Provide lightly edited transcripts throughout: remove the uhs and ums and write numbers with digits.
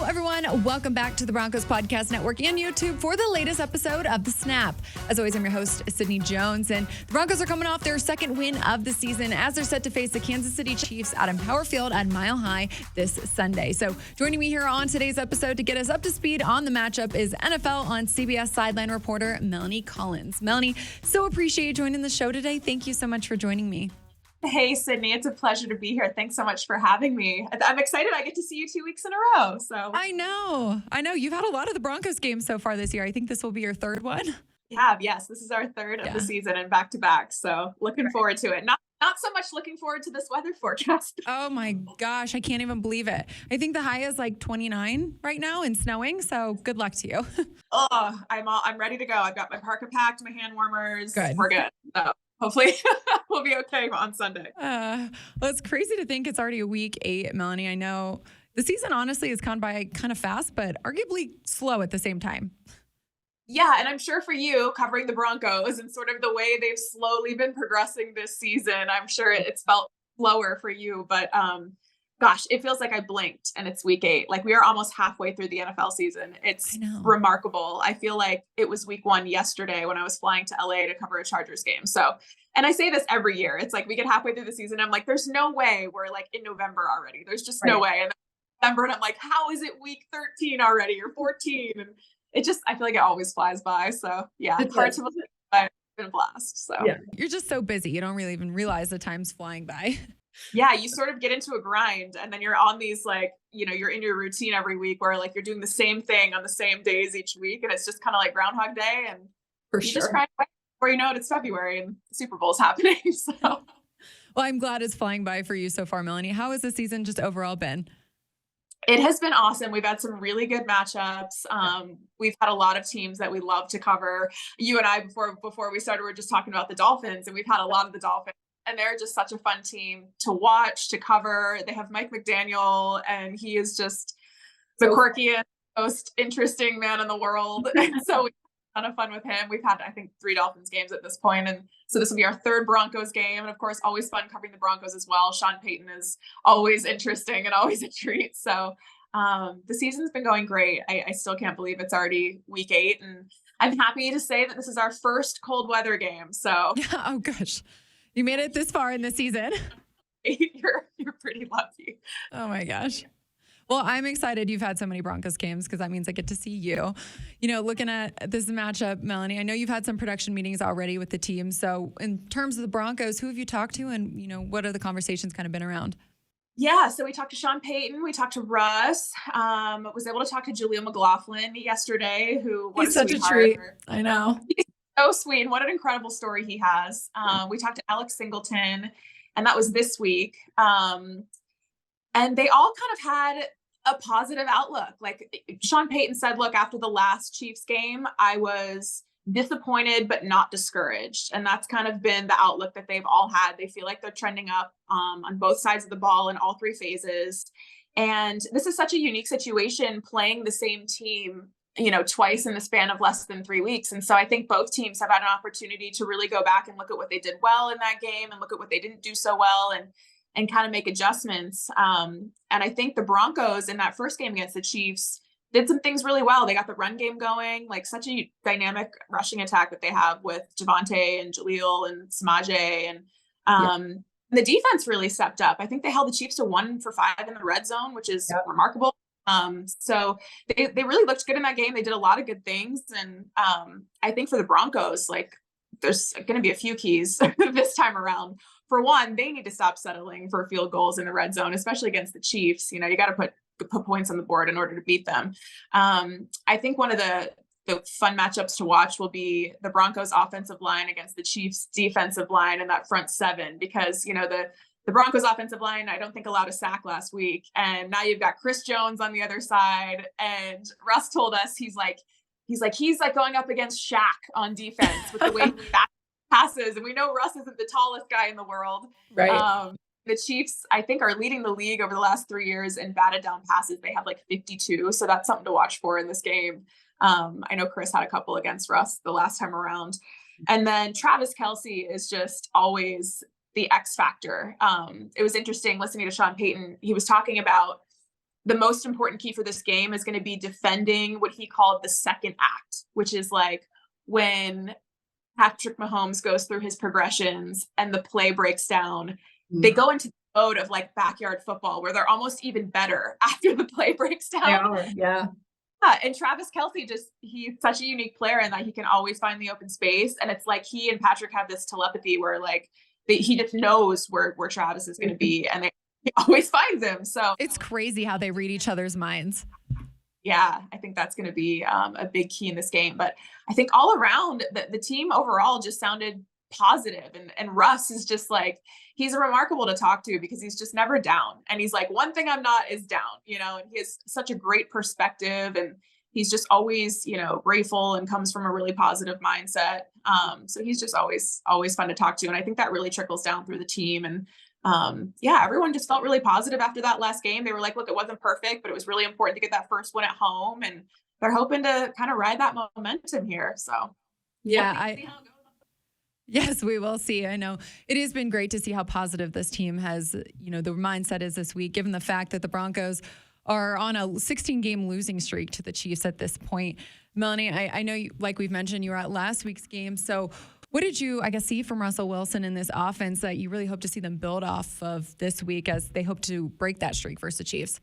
Hello, everyone. Welcome back to the Broncos Podcast Network and YouTube for the latest episode of The Snap. As always, I'm your host, Sydney Jones, and the Broncos are coming off their second win of the season as they're set to face the Kansas City Chiefs at Empower Field at Mile High this Sunday. So joining me here on today's episode to get us up to speed on the matchup is NFL on CBS sideline reporter Melanie Collins. Melanie, so appreciate you joining the show today. Thank you so much for joining me. Hey, Sydney, it's a pleasure to be here. Thanks so much for having me. I'm excited I get to see you 2 weeks in a row. So I know. You've had a lot of the Broncos games so far this year. I think this will be your third one. Yes, this is our third of the season and back to back. So looking forward to it. Not so much looking forward to this weather forecast. Oh my gosh, I can't even believe it. I think the high is like 29 right now and snowing. So good luck to you. I'm ready to go. I've got my parka packed, my hand warmers. Good. We're good. So hopefully we'll be okay on Sunday. Well, it's crazy to think it's already week 8, Melanie. I know the season honestly has gone by kind of fast, but arguably slow at the same time. Yeah, and I'm sure for you covering the Broncos and sort of the way they've slowly been progressing this season, I'm sure it's felt slower for you, but gosh, it feels like I blinked and it's week 8. Like we are almost halfway through the NFL season. It's remarkable. I feel like it was week 1 yesterday when I was flying to LA to cover a Chargers game. So, and I say this every year. It's like we get halfway through the season. I'm like, there's no way we're like in November already. There's just no way. And then November, and I'm like, how is it week 13 already or 14? And it just, I feel like it always flies by. So yeah, it's hard to believe, but it's been a blast. So yeah, you're just so busy. You don't really even realize the time's flying by. Yeah, you sort of get into a grind and then you're on these like, you're in your routine every week where like you're doing the same thing on the same days each week. And it's just kind of like Groundhog Day and just grind away before you know it, it's February and the Super Bowl's happening. So, well, I'm glad it's flying by for you so far, Melanie. How has the season just overall been? It has been awesome. We've had some really good matchups. We've had a lot of teams that we love to cover. You and I, before we started, we were just talking about the Dolphins, and we've had a lot of the Dolphins. And they're just such a fun team to watch, to cover. They have Mike McDaniel, and he is just the quirkiest, most interesting man in the world. And so we've had a ton of fun with him. We've had, I think, 3 Dolphins games at this point. And so this will be our 3rd Broncos game. And of course, always fun covering the Broncos as well. Sean Payton is always interesting and always a treat. So the season's been going great. I still can't believe it's already week 8. And I'm happy to say that this is our first cold weather game. So oh gosh. You made it this far in the season. You're pretty lucky. Oh my gosh. Well, I'm excited you've had so many Broncos games because that means I get to see you. Looking at this matchup, Melanie, I know you've had some production meetings already with the team. So in terms of the Broncos, who have you talked to and, what are the conversations kind of been around? Yeah, so we talked to Sean Payton, we talked to Russ, was able to talk to Jaleel McLaughlin yesterday, he's such a treat. I know. So sweet. And what an incredible story he has. We talked to Alex Singleton, and that was this week. And they all kind of had a positive outlook. Like Sean Payton said, look, after the last Chiefs game, I was disappointed, but not discouraged. And that's kind of been the outlook that they've all had. They feel like they're trending up on both sides of the ball in all 3 phases. And this is such a unique situation, playing the same team twice in the span of less than 3 weeks. And so I think both teams have had an opportunity to really go back and look at what they did well in that game and look at what they didn't do so well and kind of make adjustments. And I think the Broncos in that first game against the Chiefs did some things really well. They got the run game going, like such a dynamic rushing attack that they have with Javonte and Jaleel and Samaje. And the defense really stepped up. I think they held the Chiefs to 1 for 5 in the red zone, which is remarkable. So they really looked good in that game. They did a lot of good things. And I think for the Broncos, like there's going to be a few keys this time around. For one, they need to stop settling for field goals in the red zone, especially against the Chiefs. You got to put points on the board in order to beat them. I think one of the fun matchups to watch will be the Broncos offensive line against the Chiefs defensive line in that front 7, because, the Broncos offensive line, I don't think allowed a sack last week. And now you've got Chris Jones on the other side. And Russ told us he's like going up against Shaq on defense with the way he passes. And we know Russ isn't the tallest guy in the world. Right. The Chiefs, I think, are leading the league over the last 3 years in batted down passes. They have like 52. So that's something to watch for in this game. I know Chris had a couple against Russ the last time around. And then Travis Kelce is just always the X factor. It was interesting listening to Sean Payton. He was talking about the most important key for this game is going to be defending what he called the second act, which is like when Patrick Mahomes goes through his progressions and the play breaks down, they go into the mode of like backyard football where they're almost even better after the play breaks down. They are, yeah. And Travis Kelce he's such a unique player in that he can always find the open space. And it's like he and Patrick have this telepathy where like he just knows where Travis is going to be, and he always finds him. So it's crazy how they read each other's minds. Yeah, I think that's going to be a big key in this game. But I think all around the team overall just sounded positive. And Russ is just like, he's remarkable to talk to because he's just never down. And he's like, one thing I'm not is down, and he has such a great perspective, and he's just always, grateful and comes from a really positive mindset. So he's just always fun to talk to. And I think that really trickles down through the team. And everyone just felt really positive after that last game. They were like, look, it wasn't perfect, but it was really important to get that first one at home. And they're hoping to kind of ride that momentum here. So yes, we will see. I know it has been great to see how positive this team has, the mindset is this week, given the fact that the Broncos are on a 16-game losing streak to the Chiefs at this point. Melanie, I know, like we've mentioned, you were at last week's game. So what did you, see from Russell Wilson in this offense that you really hope to see them build off of this week as they hope to break that streak versus the Chiefs?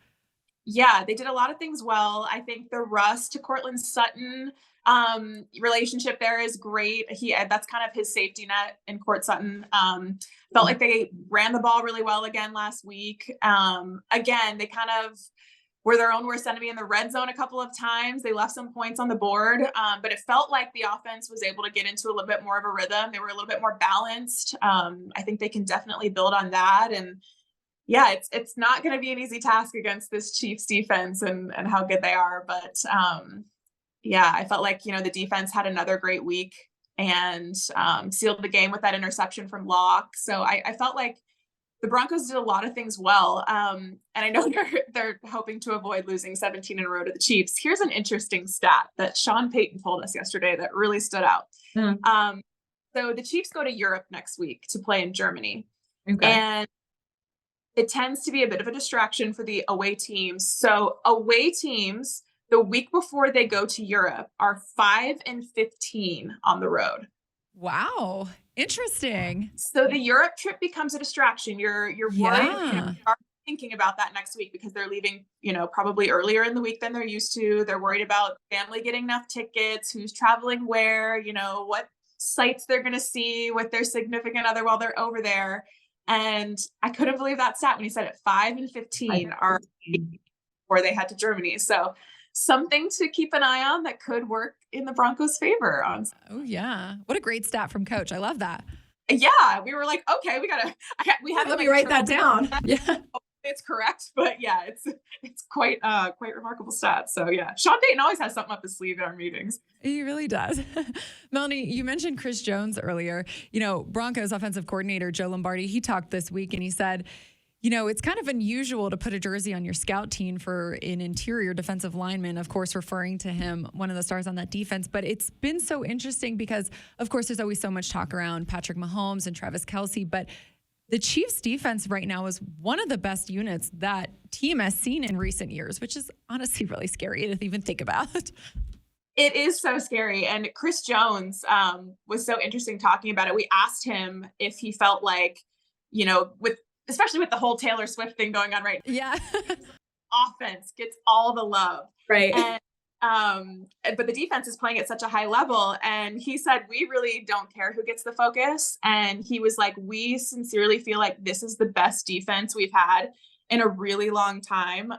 Yeah, they did a lot of things well. I think the Russ to Cortland Sutton relationship there is great. That's kind of his safety net in Court Sutton. Felt like they ran the ball really well again last week. Again, they kind of were their own worst enemy in the red zone a couple of times. They left some points on the board, but it felt like the offense was able to get into a little bit more of a rhythm. They were a little bit more balanced. I think they can definitely build on that. And yeah, it's not going to be an easy task against this Chiefs defense and how good they are. But I felt like, the defense had another great week and sealed the game with that interception from Locke. So I felt like the Broncos did a lot of things well. And I know they're hoping to avoid losing 17 in a row to the Chiefs. Here's an interesting stat that Sean Payton told us yesterday that really stood out. So the Chiefs go to Europe next week to play in Germany. Okay. And it tends to be a bit of a distraction for the away teams. So away teams, the week before they go to Europe, are 5-15 on the road. Wow. Interesting. So the Europe trip becomes a distraction. You're worried, thinking about that next week because they're leaving, probably earlier in the week than they're used to. They're worried about family getting enough tickets, who's traveling where, what sites they're going to see with their significant other while they're over there. And I couldn't believe that stat when he said it. 5-15 are before they head to Germany. So something to keep an eye on that could work in the Broncos' favor. Oh yeah, what a great stat from Coach. I love that. Yeah, we were like, okay, let me write that down. Yeah, it's correct, but yeah, it's quite remarkable stat. So yeah, Sean Payton always has something up his sleeve in our meetings. He really does. Melanie, you mentioned Chris Jones earlier. Broncos offensive coordinator Joe Lombardi, he talked this week and he said, it's kind of unusual to put a jersey on your scout team for an interior defensive lineman, of course, referring to him, one of the stars on that defense. But it's been so interesting because, of course, there's always so much talk around Patrick Mahomes and Travis Kelce. But the Chiefs defense right now is one of the best units that team has seen in recent years, which is honestly really scary to even think about. It is so scary. And Chris Jones was so interesting talking about it. We asked him if he felt like, especially with the whole Taylor Swift thing going on right now. Yeah. Offense gets all the love. Right. But the defense is playing at such a high level. And he said, we really don't care who gets the focus. And he was like, we sincerely feel like this is the best defense we've had in a really long time.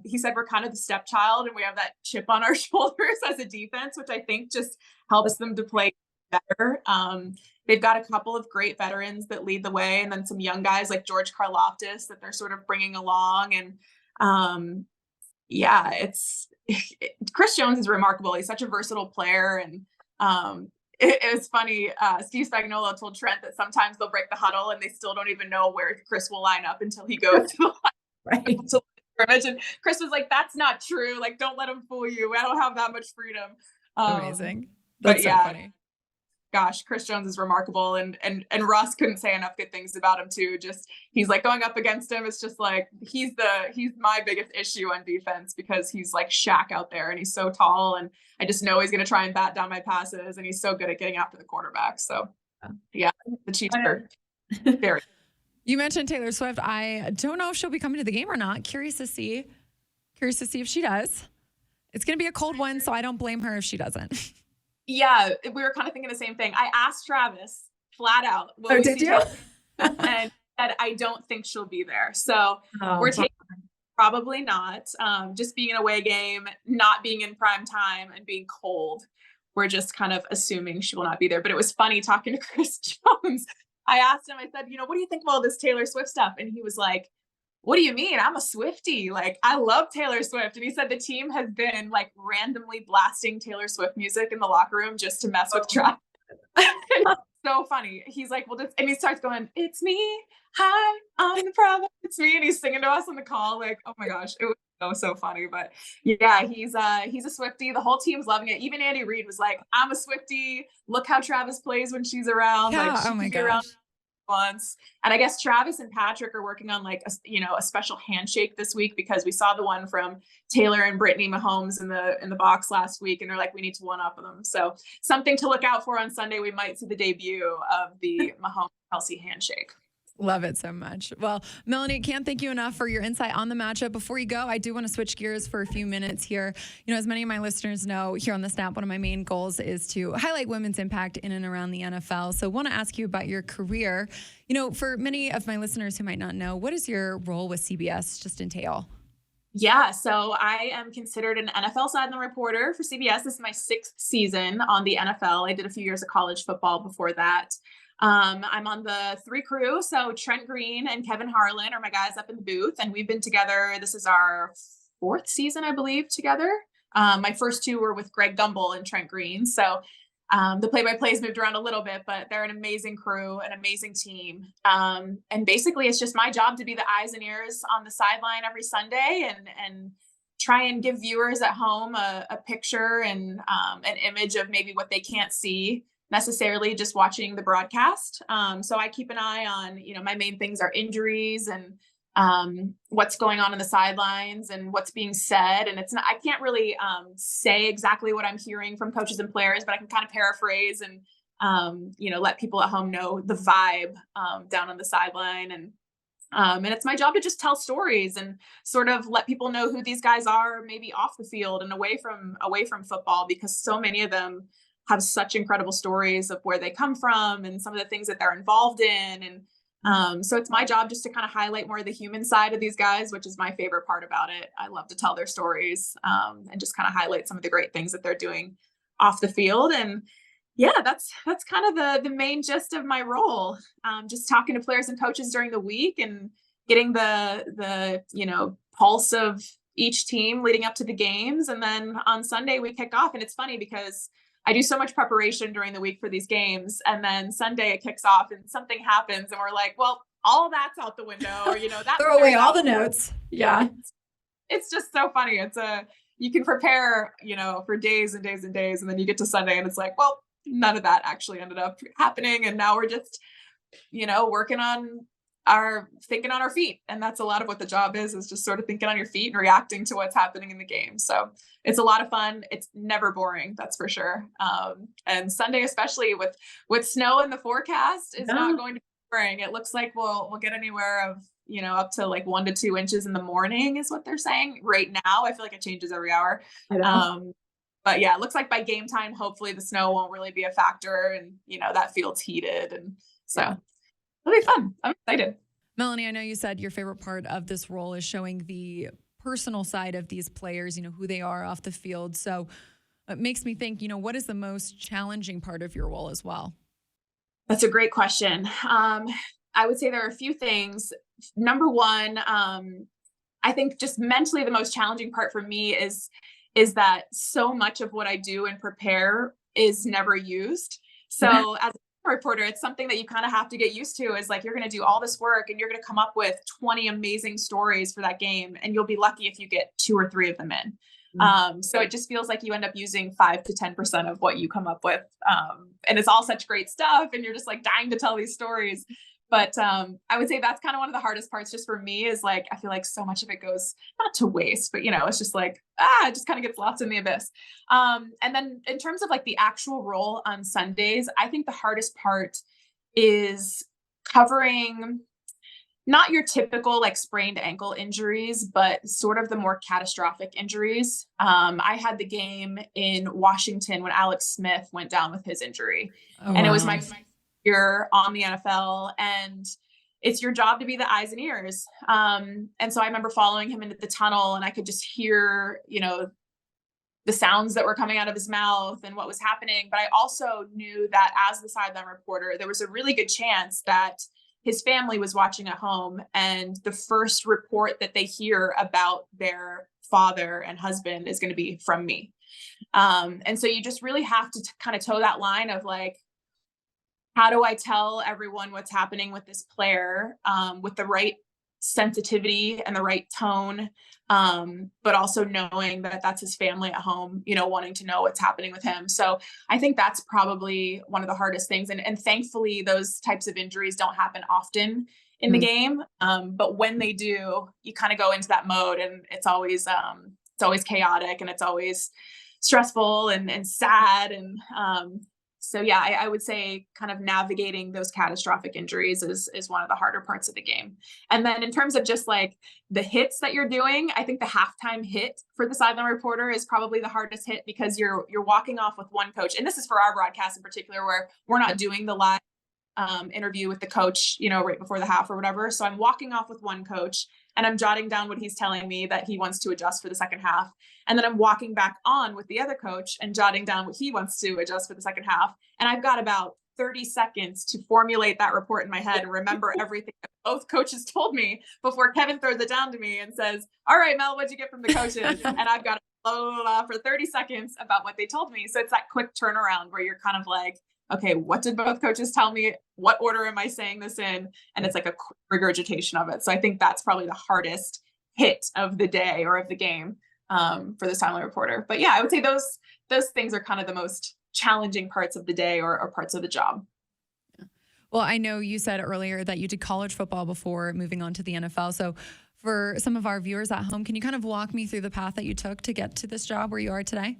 He said, we're kind of the stepchild and we have that chip on our shoulders as a defense, which I think just helps them to play better. They've got a couple of great veterans that lead the way, and then some young guys like George Karlaftis that they're sort of bringing along. And Chris Jones is remarkable. He's such a versatile player. And it was funny. Steve Spagnuolo told Trent that sometimes they'll break the huddle and they still don't even know where Chris will line up until he goes to the line. Right. And Chris was like, that's not true. Like, don't let him fool you. I don't have that much freedom. Amazing. That's so funny. gosh, Chris Jones is remarkable. And Russ couldn't say enough good things about him too. Just, he's like going up against him. It's just like, he's my biggest issue on defense because he's like Shaq out there and he's so tall. And I just know he's going to try and bat down my passes. And he's so good at getting after the quarterback. So yeah, the Chiefs are very. You mentioned Taylor Swift. I don't know if she'll be coming to the game or not. Curious to see if she does. It's going to be a cold one, so I don't blame her if she doesn't. Yeah, we were kind of thinking the same thing. I asked Travis flat out. Did you? And said, I don't think she'll be there. So we're taking probably not. Just being an away game, not being in prime time, and being cold. We're just kind of assuming she will not be there. But it was funny talking to Chris Jones. I asked him, I said, what do you think of all this Taylor Swift stuff? And he was like, what do you mean? I'm a Swiftie. Like, I love Taylor Swift. And he said the team has been like randomly blasting Taylor Swift music in the locker room just to mess with Travis. So funny. He's like, and he starts going, it's me. Hi, I'm the problem. It's me. And he's singing to us on the call. Like, oh my gosh, it was so funny. But yeah, he's a Swiftie. The whole team's loving it. Even Andy Reid was like, I'm a Swiftie. Look how Travis plays when she's around. Yeah, like, oh my gosh. Once. And I guess Travis and Patrick are working on like a special handshake this week because we saw the one from Taylor and Brittany Mahomes in the box last week, and they're like, we need to one up them. So something to look out for on Sunday. We might see the debut of the Mahomes-Kelsey handshake. Love it so much. Well, Melanie, can't thank you enough for your insight on the matchup. Before you go, I do want to switch gears for a few minutes here. As many of my listeners know, here on the Snap, one of my main goals is to highlight women's impact in and around the NFL. So I want to ask you about your career. For many of my listeners who might not know, what does your role with CBS just entail? Yeah, so I am considered an NFL sideline reporter for CBS. This is my 6th season on the NFL. I did a few years of college football before that. I'm on the 3 crew. So Trent Green and Kevin Harlan are my guys up in the booth, and we've been together. This is our 4th season, I believe, together. My first 2 were with Greg Gumbel and Trent Green. So the play-by-plays moved around a little bit, but they're an amazing crew, an amazing team. And basically it's just my job to be the eyes and ears on the sideline every Sunday and try and give viewers at home a picture and an image of maybe what they can't see necessarily just watching the broadcast. So I keep an eye on, my main things are injuries and what's going on the sidelines and what's being said. And I can't really say exactly what I'm hearing from coaches and players, but I can kind of paraphrase and, let people at home know the vibe down on the sideline. And it's my job to just tell stories and sort of let people know who these guys are, maybe off the field and away from football, because so many of them have such incredible stories of where they come from and some of the things that they're involved in. And so it's my job just to kind of highlight more of the human side of these guys, which is my favorite part about it. I love to tell their stories and just kind of highlight some of the great things that they're doing off the field. And yeah, that's kind of the main gist of my role. Just talking to players and coaches during the week and getting the pulse of each team leading up to the games. And then on Sunday we kick off, and it's funny because I do so much preparation during the week for these games. And then Sunday it kicks off and something happens and we're like, well, all that's out the window, or, that throw away all the notes. Yeah. It's just so funny. You can prepare, for days and days and days. And then you get to Sunday and it's like, well, none of that actually ended up happening. And now we're just, working on thinking on our feet. And that's a lot of what the job is just sort of thinking on your feet and reacting to what's happening in the game. So it's a lot of fun. It's never boring. That's for sure. And Sunday, especially with snow in the forecast, is not going to be boring. It looks like we'll get anywhere of, up to like 1 to 2 inches in the morning is what they're saying right now. I feel like it changes every hour. But yeah, it looks like by game time, hopefully the snow won't really be a factor and, that field's heated. And so it'll be fun. I'm excited. Melanie, I know you said your favorite part of this role is showing the personal side of these players, who they are off the field. So it makes me think, what is the most challenging part of your role as well? That's a great question. I would say there are a few things. Number one, I think just mentally the most challenging part for me is that so much of what I do and prepare is never used. So as a reporter, it's something that you kind of have to get used to, is like, you're going to do all this work and you're going to come up with 20 amazing stories for that game. And you'll be lucky if you get 2 or 3 of them in. So it just feels like you end up using 5 to 10% of what you come up with. And it's all such great stuff. And you're just like dying to tell these stories. But I would say that's kind of one of the hardest parts just for me is like, I feel like so much of it goes not to waste, but it's just like, it just kind of gets lost in the abyss. And then in terms of like the actual role on Sundays, I think the hardest part is covering not your typical like sprained ankle injuries, but sort of the more catastrophic injuries. I had the game in Washington when Alex Smith went down with his injury. And it was my year on the NFL, and it's your job to be the eyes and ears. And so I remember following him into the tunnel, and I could just hear, the sounds that were coming out of his mouth and what was happening. But I also knew that as the sideline reporter, there was a really good chance that his family was watching at home, and the first report that they hear about their father and husband is going to be from me. And so you just really have to kind of toe that line of like, how do I tell everyone what's happening with this player with the right sensitivity and the right tone, but also knowing that that's his family at home, wanting to know what's happening with him. So I think that's probably one of the hardest things. And thankfully, those types of injuries don't happen often in the game. But when they do, you kind of go into that mode, and it's always chaotic, and it's always stressful and sad. And so yeah, I would say kind of navigating those catastrophic injuries is one of the harder parts of the game. And then in terms of just like the hits that you're doing, I think the halftime hit for the sideline reporter is probably the hardest hit, because you're walking off with one coach. And this is for our broadcast in particular, where we're not doing the live interview with the coach, right before the half or whatever. So I'm walking off with one coach, and I'm jotting down what he's telling me that he wants to adjust for the second half. And then I'm walking back on with the other coach and jotting down what he wants to adjust for the second half. And I've got about 30 seconds to formulate that report in my head and remember everything that both coaches told me before Kevin throws it down to me and says, "All right, Mel, what'd you get from the coaches?" And I've got to blah, blah, blah, for 30 seconds about what they told me. So it's that quick turnaround where you're kind of like, okay, what did both coaches tell me? What order am I saying this in? And it's like a quick regurgitation of it. So I think that's probably the hardest hit of the day or of the game for the sideline reporter. But yeah, I would say those things are kind of the most challenging parts of the day or parts of the job. Well, I know you said earlier that you did college football before moving on to the NFL. So for some of our viewers at home, can you kind of walk me through the path that you took to get to this job where you are today?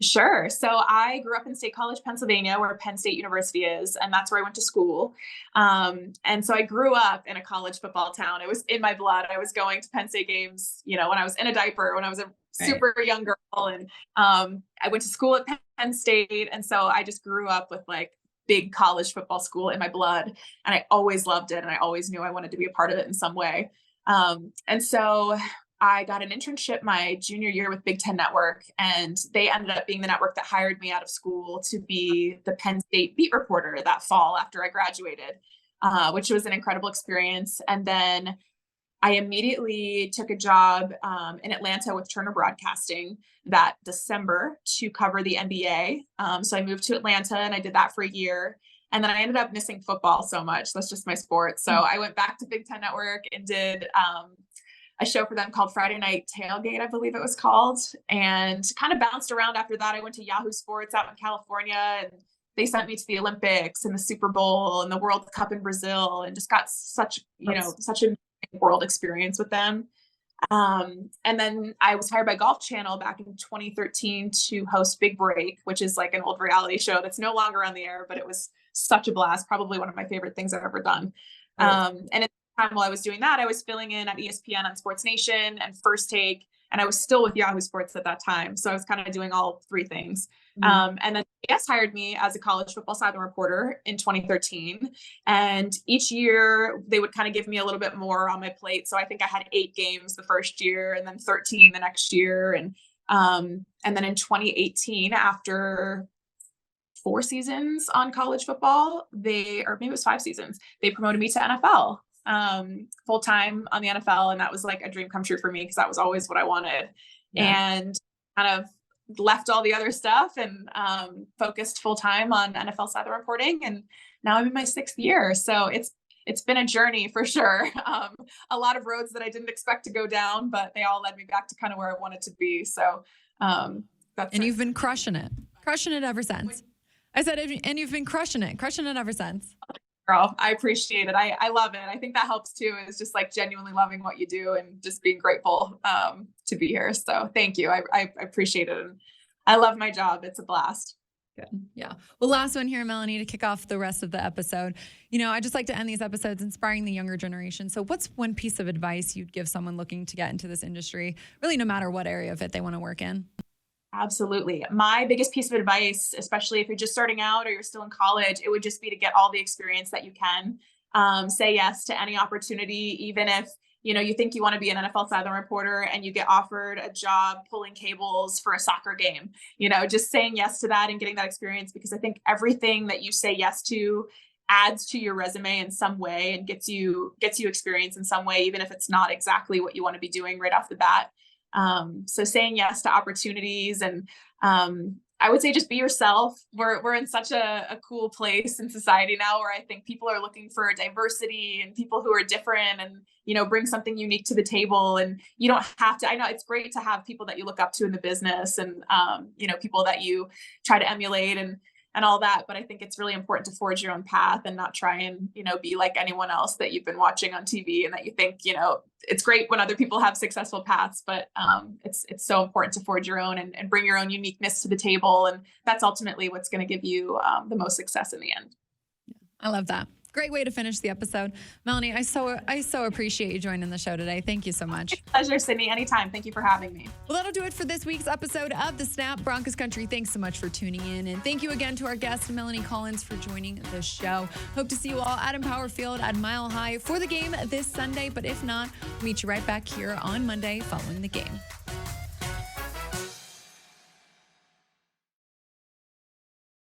Sure. So I grew up in State College, Pennsylvania, where Penn State University is, and that's where I went to school. And so I grew up in a college football town. It was in my blood. I was going to Penn State games, when I was in a diaper, when I was a super young girl. And I went to school at Penn State. And so I just grew up with like big college football school in my blood. And I always loved it. And I always knew I wanted to be a part of it in some way. And so I got an internship my junior year with Big Ten Network, and they ended up being the network that hired me out of school to be the Penn State beat reporter that fall after I graduated, which was an incredible experience. And then I immediately took a job in Atlanta with Turner Broadcasting that December to cover the NBA. So I moved to Atlanta, and I did that for a year. And then I ended up missing football so much. That's just my sport. So I went back to Big Ten Network and did a show for them called Friday Night Tailgate, I believe it was called, and kind of bounced around after that. I went to Yahoo Sports out in California, and they sent me to the Olympics and the Super Bowl and the World Cup in Brazil, and just got such a world experience with them. And then I was hired by Golf Channel back in 2013 to host Big Break, which is like an old reality show that's no longer on the air, but it was such a blast. Probably one of my favorite things I've ever done. And at the time while I was doing that, I was filling in at ESPN on Sports Nation and First Take, and I was still with Yahoo Sports at that time. So I was kind of doing all three things. And then CBS hired me as a college football sideline reporter in 2013. And each year they would kind of give me a little bit more on my plate. So I think I had 8 games the first year, and then 13 the next year. And then in 2018, after 4 seasons on college football, or maybe it was 5 seasons, they promoted me to NFL, full-time on the NFL. And that was like a dream come true for me, because that was always what I wanted. And kind of left all the other stuff and focused full-time on NFL sideline reporting. And now I'm in my 6th year. So it's been a journey for sure. A lot of roads that I didn't expect to go down, but they all led me back to kind of where I wanted to be. So And you've been crushing it ever since. I said, and you've been crushing it ever since. Girl, I appreciate it. I love it. I think that helps too, is just like genuinely loving what you do and just being grateful to be here. So thank you. I appreciate it. And I love my job. It's a blast. Good. Yeah. Well, last one here, Melanie, to kick off the rest of the episode. I just like to end these episodes inspiring the younger generation. So what's one piece of advice you'd give someone looking to get into this industry, really no matter what area of it they want to work in? Absolutely. My biggest piece of advice, especially if you're just starting out or you're still in college, it would just be to get all the experience that you can. Say yes to any opportunity, even if you think you want to be an NFL sideline reporter and you get offered a job pulling cables for a soccer game. Just saying yes to that and getting that experience, because I think everything that you say yes to adds to your resume in some way and gets you experience in some way, even if it's not exactly what you want to be doing right off the bat. So saying yes to opportunities, and I would say just be yourself. We're in such a cool place in society now where I think people are looking for diversity and people who are different and, bring something unique to the table. And you don't have to, I know it's great to have people that you look up to in the business and, people that you try to emulate and all that. But I think it's really important to forge your own path and not try and, be like anyone else that you've been watching on TV and that you think, it's great when other people have successful paths, but it's so important to forge your own and bring your own uniqueness to the table. And that's ultimately what's going to give you the most success in the end. I love that. Great way to finish the episode. Melanie, I so appreciate you joining the show today. Thank you so much. Pleasure, Sydney. Anytime. Thank you for having me. Well, that'll do it for this week's episode of The Snap Broncos Country. Thanks so much for tuning in. And thank you again to our guest, Melanie Collins, for joining the show. Hope to see you all at Empower Field at Mile High for the game this Sunday. But if not, we'll meet you right back here on Monday following the game.